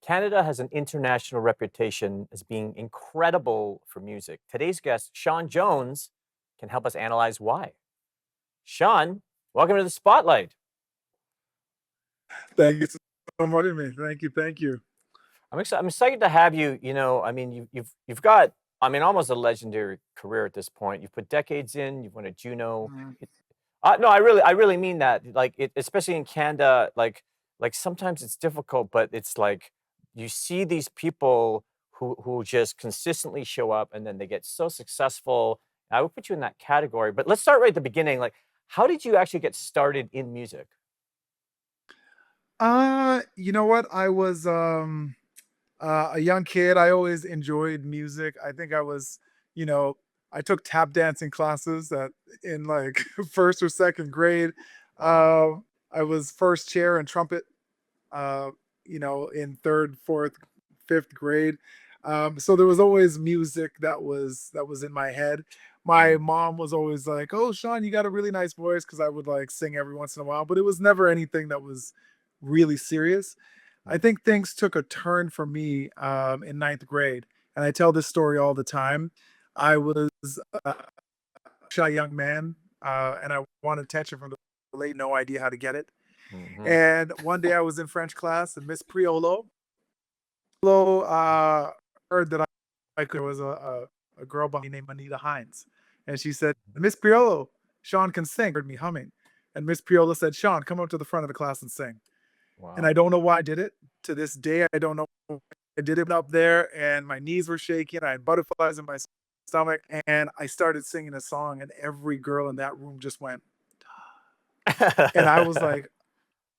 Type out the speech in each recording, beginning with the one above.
Canada has an international reputation as being incredible for music. Today's guest, Sean Jones, can help us analyze why. Sean, welcome to the spotlight. Thank you so much, man. Thank you. Thank you. I'm excited to have you. I mean, you've got, I mean, almost a legendary career at this point. You've put decades in. You've won a Juno. Mhm. No, I really mean that. Like, especially in Canada, like sometimes it's difficult, but it's like you see these people who just consistently show up, and then they get so successful. I would put you in that category. But let's start right at the beginning. Like, how did you actually get started in music? You know what? I was a young kid. I always enjoyed music. I think I was, you know, I took tap dancing classes at in like first or second grade. Wow. Uh, I was first chair and trumpet. Uh, in third, fourth, fifth grade. So there was always music that was in my head. My Mm, mom was always like, "Oh, Sean, you got a really nice voice," because I would like sing every once in a while, but it was never anything that was really serious. I mm. think things took a turn for me in ninth grade, and I tell this story all the time. I was a shy young man, and I wanted attention from the late, no idea how to get it. Mhm. And one day I was in French class, and Miss Priolo heard that I could. There was a girl behind me named Anita Hines, and she said, "Miss Priolo, Sean can sing." Heard me humming, and Miss Priolo said, "Sean, come up to the front of the class and sing." And I Wow. don't know why I did it. To this day, I don't know. I did it up there, and my knees were shaking. I had butterflies in my stomach, and I started singing a song, and every girl in that room just went, and I was like,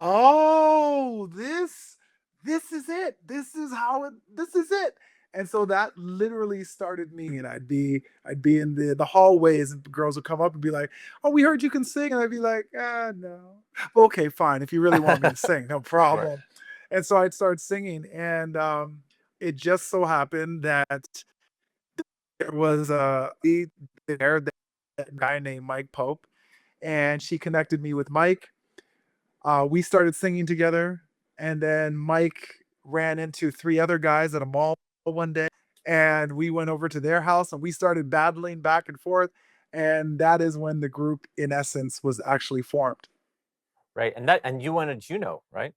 "Oh, this is it. This is it." And so that literally started me, and I'd be in the hallways, and girls would come up and be like, "Oh, we heard you can sing." And I'd be like, "Ah, no." "Okay, fine. If you really want me to sing, no Right. problem." And so I'd start singing, and it just so happened that there was a there that guy named Mike Pope, and she connected me with Mike. We started singing together, and then Mike ran into three other guys at a mall one day, and we went over to their house and we started battling back and forth. And that is when the group, in essence, was actually formed. Right. And you won a Juno, right?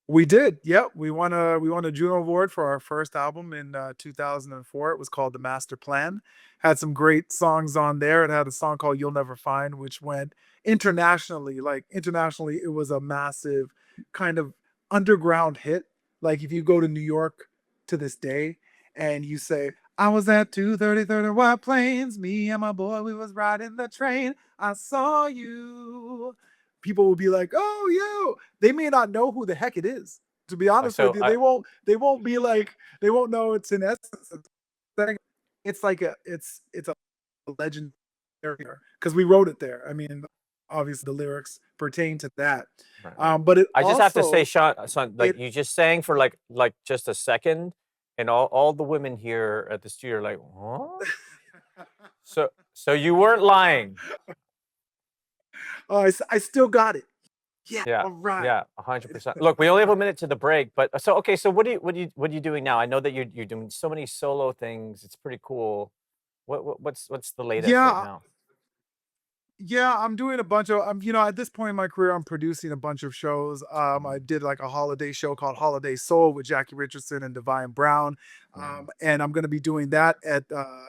We did. Yep. We won a Juno Award for our first album in 2004. It was called The Master Plan. Had some great songs on there. It had a song called You'll Never Find, which went internationally. Like internationally, it was a massive kind of underground hit. Like if you go to New York to this day and you say, "I was at 230 White Plains, me and my boy, we was riding the train. I saw you." People will be like, "Oh, yo." They may not know who the heck it is. To be honest with So you, they won't be like they won't know it's in essence. It's like it's a legendary because we wrote it there. I mean, obviously the lyrics pertain to that. right, right. But it I just have to say, also Sean, son, like it you just sang for like just a second, and all the women here at the studio are like, "Huh?" So you weren't lying. oh, I still got it. Yeah, Yeah, all right. yeah, 100%. Look, we only have a minute to the break, but so okay, so what are you doing now? I know that you're doing so many solo things. It's pretty cool. What's the latest right Yeah, now? Yeah, I'm doing a bunch of at this point in my career, I'm producing a bunch of shows. I Mm, did like a holiday show called Holiday Soul with Jackie Richardson and Divine Brown. mm, And I'm going to be doing that at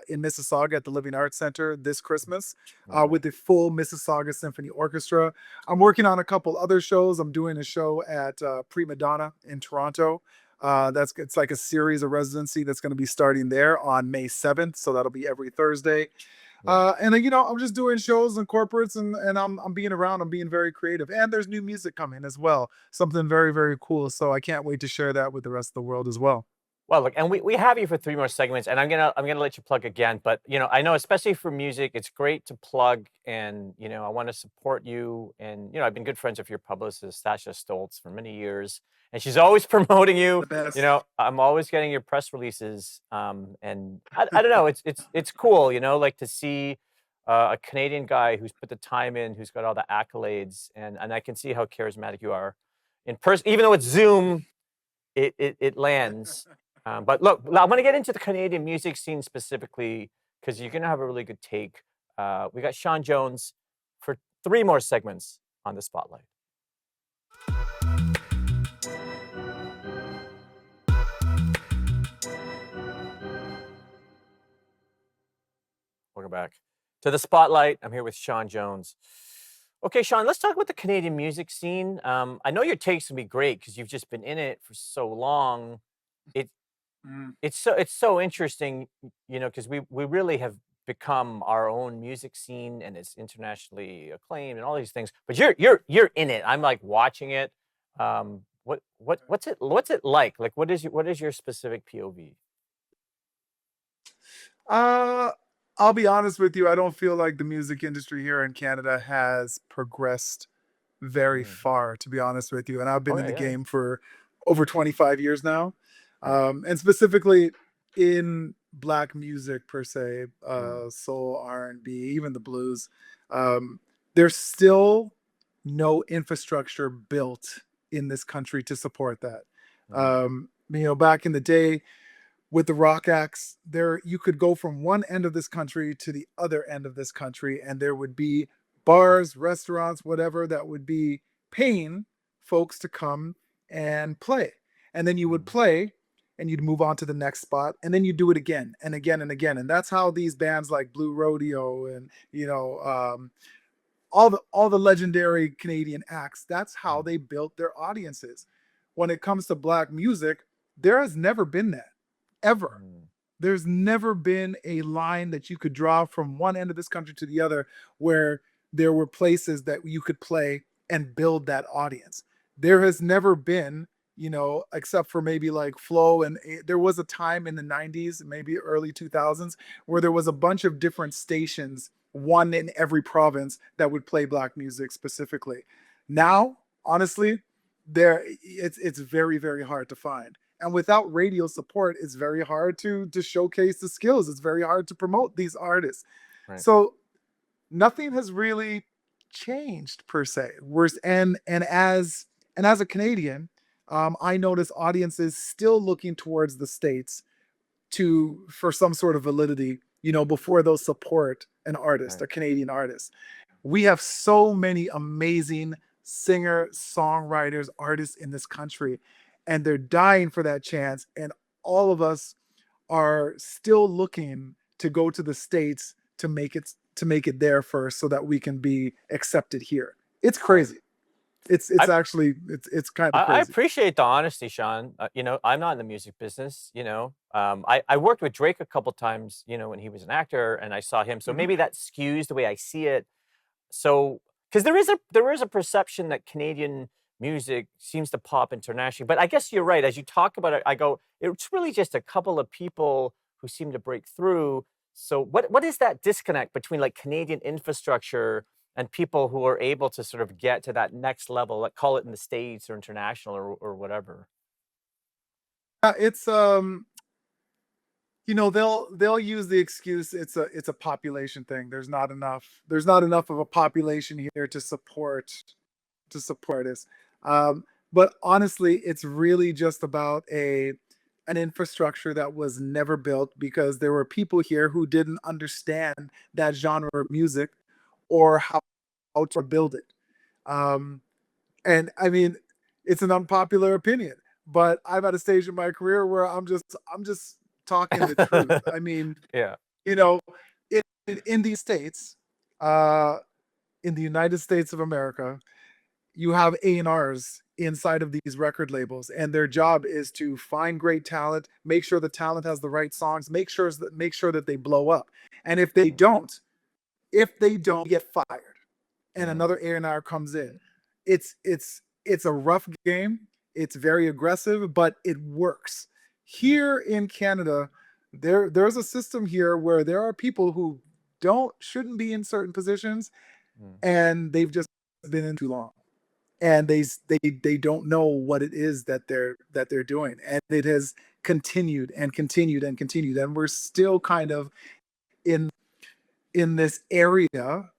in Mississauga at the Living Arts Center this Christmas okay. with the full Mississauga Symphony Orchestra. I'm working on a couple other shows. I'm doing a show at Prima Donna in Toronto. It's like a series of residency that's going to be starting there on May 7th. So that'll be every Thursday. Yeah. And then, I'm just doing shows and corporates, and I'm being around. I'm being very creative, and there's new music coming as well. Something very very cool. So I can't wait to share that with the rest of the world as well. Well, look, and we have you for 3 more segments, and I'm gonna let you plug again, but, I know especially for music, it's great to plug and, I wanna support you, and, I've been good friends with your publicist, Sasha Stoltz, for many years, and she's always promoting you. The best. I'm always getting your press releases, and I don't know, it's cool, like, to see, a Canadian guy who's put the time in, who's got all the accolades, and I can see how charismatic you are in person even though it's Zoom. it lands. But look, I'm gonna get into the Canadian music scene specifically because you're gonna have a really good take. We got Sean Jones for 3 more segments on the spotlight. Welcome back to the spotlight. I'm here with Sean Jones. Okay, Sean, let's talk about the Canadian music scene. I know your takes will be great because you've just been in it for so long. It Mm. it's so interesting, because we really have become our own music scene and it's internationally acclaimed and all these things. But you're in it. I'm like watching it. What's it like? Like what is your specific POV? Uh, I'll be honest with you. I don't feel like the music industry here in Canada has progressed very Mm. far, to be honest with you. And I've Oh been in yeah, the yeah, game for over 25 years now. right. And specifically in black music per se, Mm, soul, R&B, even the blues. Um, there's still no infrastructure built in this country to support that. mm, Back in the day, with the rock acts, there you could go from one end of this country to the other end of this country, and there would be bars, restaurants, whatever that would be paying folks to come and play. And then you would mm, play and you'd move on to the next spot and then you do it again and again and again. And that's how these bands like Blue Rodeo and all the legendary Canadian acts, that's how mm, they built their audiences. When it comes to black music, there has never been that, ever. mm, There's never been a line that you could draw from one end of this country to the other where there were places that you could play and build that audience. There has never been, except for maybe like Flow, and there was a time in the 90s, maybe early 2000s, where there was a bunch of different stations, one in every province, that would play black music specifically. mm, Now, honestly, it's very, very hard to find. And without radio support, it's very hard to showcase the skills. It's very hard to promote these artists. right. So nothing has really changed per se. And as a Canadian, I notice audiences still looking towards the states to for some sort of validity, before they'll support an artist, Right. a Canadian artist. We have so many amazing singer, songwriters, artists in this country, and they're dying for that chance. And all of us are still looking to go to the States to make it there first so that we can be accepted here. It's Right. crazy. It's I actually it's kind of I crazy. appreciate the honesty, Sean. I'm not in the music business. I worked with Drake a couple times. When he was an actor, and I saw him. So Mhm. maybe that skews the way I see it. So, because there is a perception that Canadian music seems to pop internationally, but I guess you're right. As you talk about it, I go, it's really just a couple of people who seem to break through. So, what is that disconnect between like Canadian infrastructure and people who are able to sort of get to that next level, like call it in the States or international or whatever? It's they'll use the excuse it's a population thing. There's not enough of a population here to support this. But honestly, it's really just about an infrastructure that was never built because there were people here who didn't understand that genre of music or how to build it. Um, and I mean, it's an unpopular opinion, but I'm at a stage in my career where I'm just talking the truth. I mean, Yeah. you know, in these states, uh, in the United States of America, you have A&Rs inside of these record labels, and their Mm, job is to find great talent, make sure the talent has the right songs, make sure that they blow up. And mm, if they don't get fired and mm, another A&R comes in, it's a rough game. It's very aggressive, but it works. mm, Here in Canada, there's a system here where there are people who don't shouldn't be in certain positions, mm. and they've just been in too long, and they don't know what it is that they're doing, and it has continued and continued and continued, and we're still kind of in this area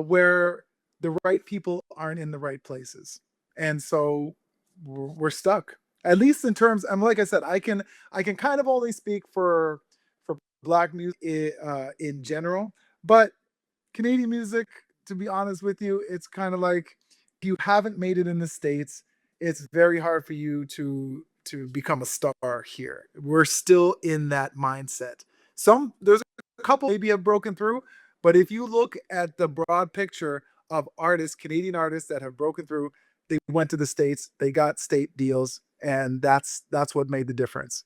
where the right people aren't in the right places, and so we're stuck. At least in terms, I'm like I said, I can kind of only speak for black music in general, but Canadian music, to be honest with you, it's kind of like if you haven't made it in the States, it's very hard for you to become a star here. We're still in that mindset. There's a couple maybe have broken through, but if you look at the broad picture of artists, Canadian artists that have broken through, they went to the States, they got state deals, and that's what made the difference.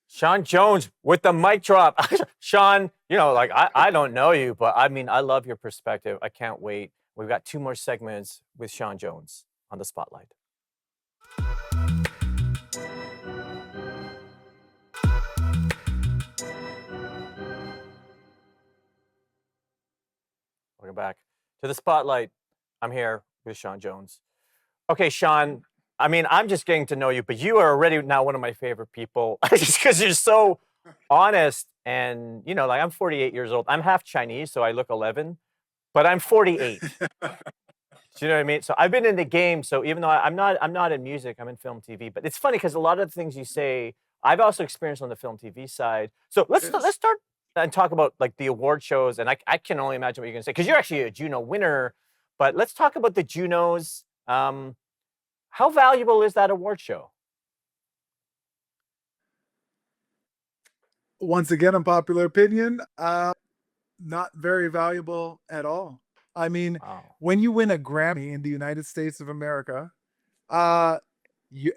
Sean Jones with the mic drop. Sean, like I don't know you, but I mean, I love your perspective. I can't wait. We've got two more segments with Sean Jones on the spotlight. Welcome back to the spotlight. I'm here with Sean Jones. Okay, Sean, I mean, I'm just getting to know you, but you are already now one of my favorite people just because you're so honest. And, like I'm 48 years old. I'm half Chinese, so I look 11, but I'm 48. Do you know what I mean? So I've been in the game. So even though I'm not in music, I'm in film, TV. But it's funny because a lot of the things you say, I've also experienced on the film, TV side. So let's Yes. start and talk about like the award shows. And I can only imagine what you're gonna say because you're actually a Juno winner. But let's talk about the Junos. How valuable is that award show? Once again, unpopular opinion, not very valuable at all. I mean, Wow. when you win a Grammy in the United States of America, uh,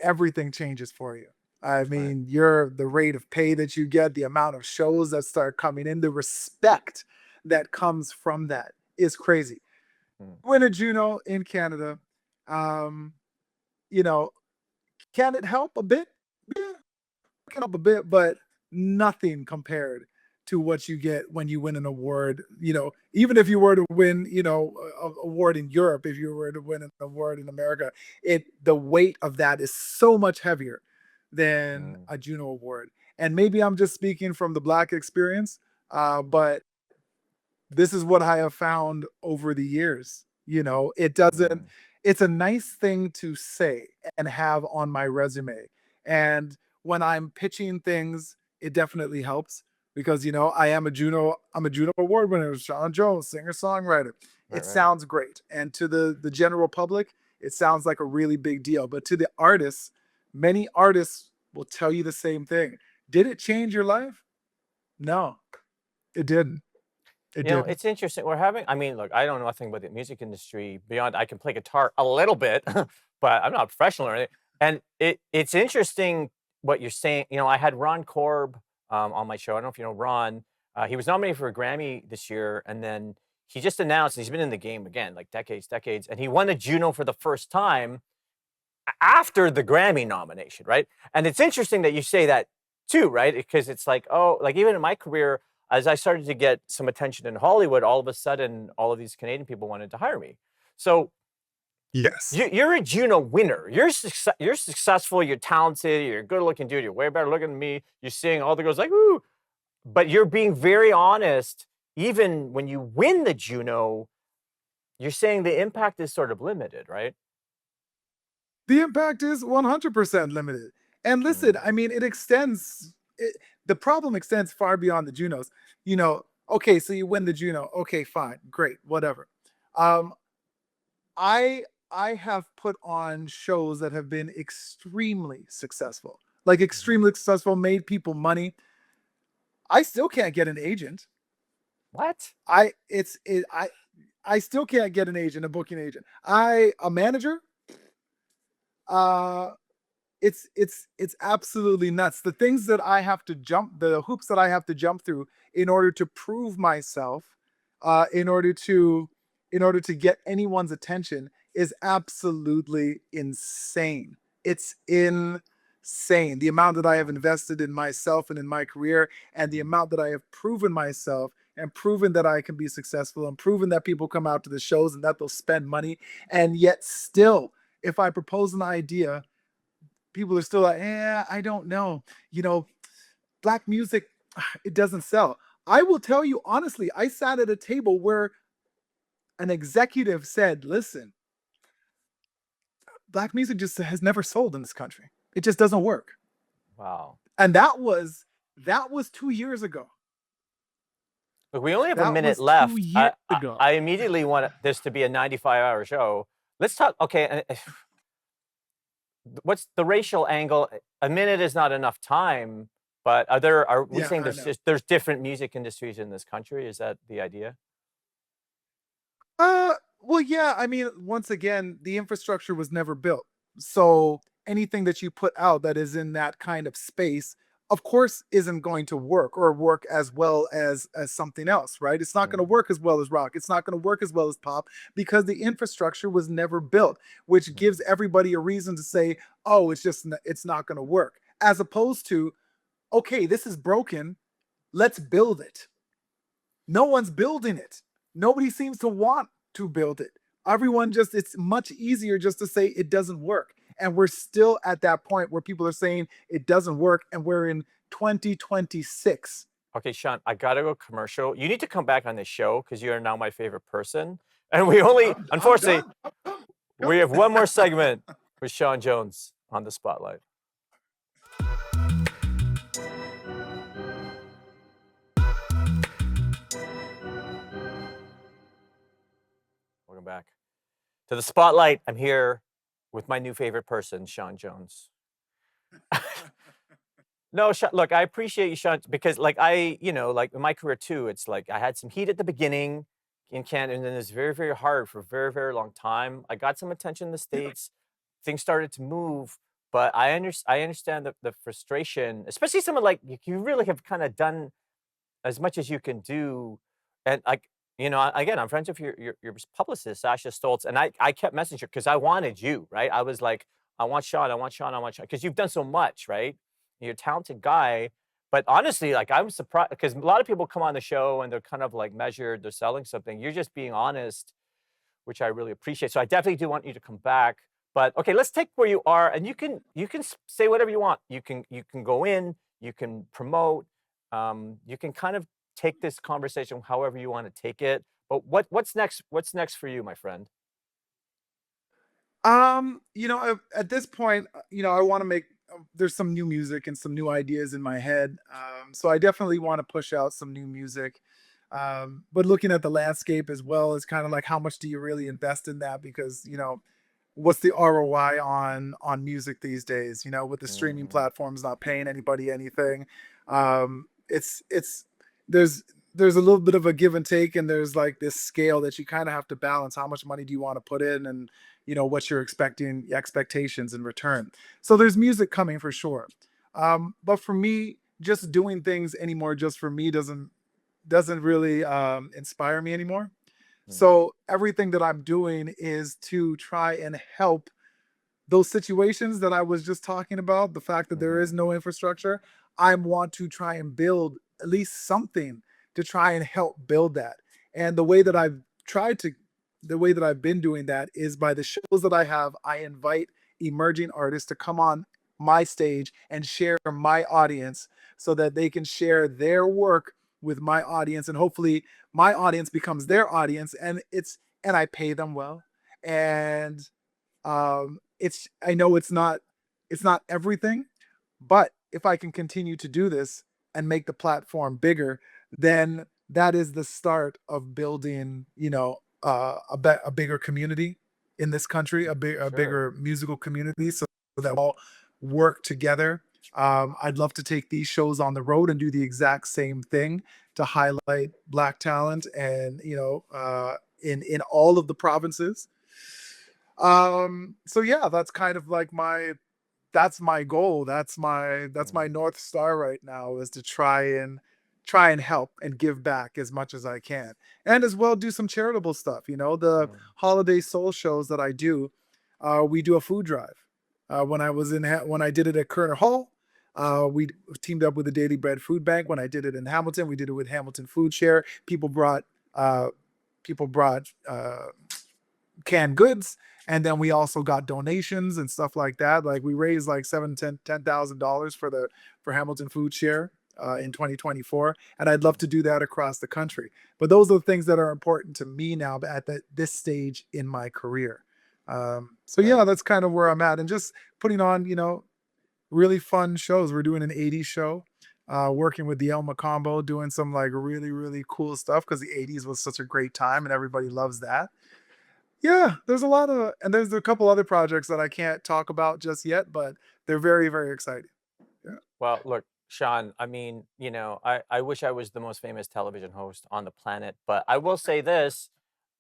everything changes for you. I Right. mean, the rate of pay that you get, the amount of shows that start coming in, the respect that comes from that is crazy. Mm, Win a Juno in Canada, um, you know, can it help a bit? Yeah, it can help a bit, but nothing compared to what you get when you win an award. Even if you were to win, an award in Europe, if you were to win an award in America, the weight of that is so much heavier than mm, a Juno Award. And maybe I'm just speaking from the Black experience, but this is what I have found over the years. It doesn't, mm, it's a nice thing to say and have on my resume. And when I'm pitching things, it definitely helps because, I'm a Juno Award winner, Sean Jones, singer songwriter. right, It right. sounds great. And to the general public, it sounds like a really big deal. But to the artists, many artists will tell you the same thing. Did it change your life? No, it didn't. It didn't. It's interesting. I mean, look, I don't know nothing about the music industry beyond I can play guitar a little bit, but I'm not a professional or anything. And it's interesting what you're saying. I had Ron Korb on my show. I don't know if you know Ron. He was nominated for a Grammy this year, and then he just announced, and he's been in the game again, like decades, and he won a Juno for the first time after the Grammy nomination, right? And it's interesting that you say that too, right? Because it's like, oh, like even in my career, as I started to get some attention in Hollywood, all of a sudden, all of these Canadian people wanted to hire me. So Yes. you're a Juno winner. You're successful. You're talented. You're a good-looking dude. You're way better looking than me. You sing. All the girls like, woo. But you're being very honest. Even when you win the Juno, you're saying the impact is sort of limited, right? The impact is 100% limited. And listen, Mm, I mean, the problem extends far beyond the Junos. Okay, so you win the Juno. Okay, fine, great, whatever. Um, I I have put on shows that have been extremely successful, like mhm. extremely successful, made people money. I still can't get an agent. What? I it's it I still can't get an agent, a booking agent. A manager. Uh, it's absolutely nuts. The hoops that I have to jump through in order to prove myself, uh, in order to in order to get anyone's attention is absolutely insane. It's insane. The amount that I have Wow. invested in myself and in my career, and the Mm, amount that I have proven myself and proven that I can be successful and proven that people come out to the shows and that they'll spend money. And yet still, if I propose an idea, people are still like, "Yeah, I don't know. You know, black music, it doesn't sell." I will tell you honestly, I sat at a table where an executive said, "Listen, black music just has never sold in this country." It just doesn't work. Wow. And that was 2 years ago. Look, we only have a That minute was two left. years ago. I immediately want this to be a 95-hour show. Let's talk. Okay, what's the racial angle? A minute is not enough time, but are we Yeah, saying I there's know. just there's different music industries in this country? Is that the idea? Well, yeah, I mean, once again, the infrastructure was never built. So anything that you put out that is in that kind of space, of course, isn't going to work or work as well as something else, right? It's not going to Mm, work as well as rock. It's not going to work as well as pop because the infrastructure was never built, which gives mm, everybody a reason to say, "Oh, it's not going to work." As opposed to, "Okay, this is broken. Let's build it." No one's building it. Nobody seems to want to build it. Everyone just, it's much easier just to say it doesn't work. And we're still at that point where people are saying it doesn't work, and we're in 2026. Okay, Sean, I gotta go commercial. You need to come back on this show because you are now my favorite person. And we only, I'm unfortunately, done. we have one more segment with Sean Jones on the spotlight. Welcome back to the spotlight. I'm here with my new favorite person, Sean Jones. No, look, I appreciate you, Sean, because like like in my career too, it's like I had some heat at the beginning in Canada, and then it's very, very hard for a very, very long time. I got some attention in the States. Things started to move, but I understand the frustration, especially someone like you really have kind of done as much as you can do. And like, again, I'm friends with your publicist, Sasha Stoltz, and I kept messaging her because I wanted you, right? I was like, I want Sean, I want Sean, I want Sean, because you've done so much, right? You're a talented guy. But honestly, like I'm surprised because a lot of people come on the show and they're kind of like measured, they're selling something. You're just being honest, which I really appreciate. So I definitely do want you to come back. But okay, let's take where you are, and you can say whatever you want. You can go in, you can promote, you can kind of take this conversation however you want to take it. But what's next? What's next for you, my friend? At this point, I want to make, there's some new music and some new ideas in my head. So I definitely want to push out some new music. But looking at the landscape as well is kind of like, how much do you really invest in that? Because, what's the ROI on music these days? With the streaming Mm, platforms not paying anybody anything. It's there's a little bit of a give and take, and there's like this scale that you kind of have to balance. How much money do you want to put in, and what you're expectations in return. So there's music coming for sure. But for me, just doing things anymore just for me doesn't really inspire me anymore. mm, So everything that I'm doing is to try and help those situations that I was just talking about, the fact that there is mhm, no infrastructure. I want to try and build at least something to try and help build that. And tried to, the way that I've been doing that is by the shows that I have. I invite emerging artists to come on my stage and share my audience so that they can share their work with my audience, and hopefully my audience becomes their audience, and I pay them well. And it's, I know it's not everything, but if I can continue to do this and make the platform bigger, then that is the start of building, a bigger community in this country, a sure. bigger musical community, so that we all work together. I'd love to take these shows on the road and do the exact same thing to highlight Black talent, and in all of the provinces. So yeah, that's kind of like that's my goal. That's my Mm, North Star right now, is to try and help and give back as much as I can. And as well do some charitable stuff. The mm, holiday soul shows that I do, we do a food drive. When I did it at Kerner Hall, we teamed up with the Daily Bread Food Bank. When I did it in Hamilton, we did it with Hamilton Food Share. Uh, people brought canned goods, and then we also got donations and stuff like that. Like, we raised like $10,000 for Hamilton Food Share in 2024, and I'd love mm, to do that across the country. But those are the things that are important to me now at this stage in my career. So yeah, right. that's kind of where I'm at, and just putting on really fun shows. We're doing an 80s show, working with the Elma Combo, doing some like really, really cool stuff because the 80s was such a great time and everybody loves that. Yeah, there's a lot of, and there's a couple other projects that I can't talk about just yet, but they're very, very exciting. Yeah. Well, look, Sean, I mean, I wish I was the most famous television host on the planet, but I will say this,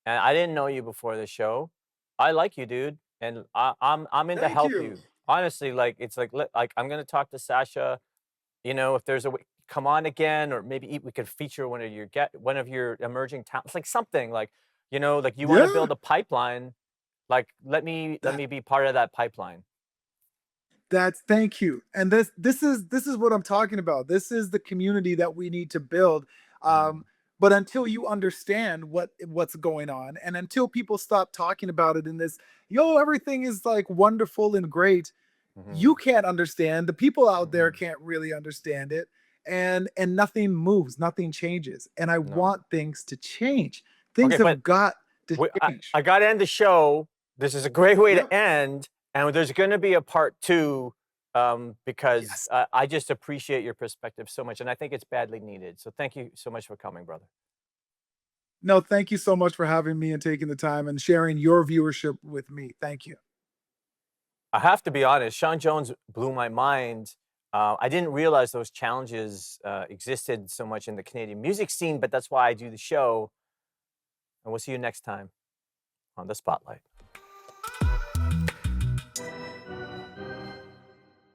and I didn't know you before the show. I like you, dude, and I'm in to Thank help you. you. Honestly, like it's like I'm gonna talk to Sasha. If there's a way, come on again, or maybe we could feature one of your emerging talents, like something like like you want to Yeah. build a pipeline. Like let That me be part of that pipeline. That's thank you. And this is what I'm talking about. This is the community that we need to build. Mm, But until you understand what's going on, and until people stop talking about it in this, yo, everything is like wonderful and great, you mhm, can't understand. The people out there mhm. can't really understand it, and nothing moves, nothing changes. And I No. want things to change. Things Okay, but have got to change. I got to end the show. This is a great way Yep. to end, and there's going to be a part two because Yes. I just appreciate your perspective so much, and I think it's badly needed. So thank you so much for coming, brother. No, thank you so much for having me and taking the time and sharing your viewership with me. Thank you. I have to be honest, Sean Jones blew my mind. I didn't realize those challenges existed so much in the Canadian music scene, but that's why I do the show. And we'll see you next time on the Spotlight.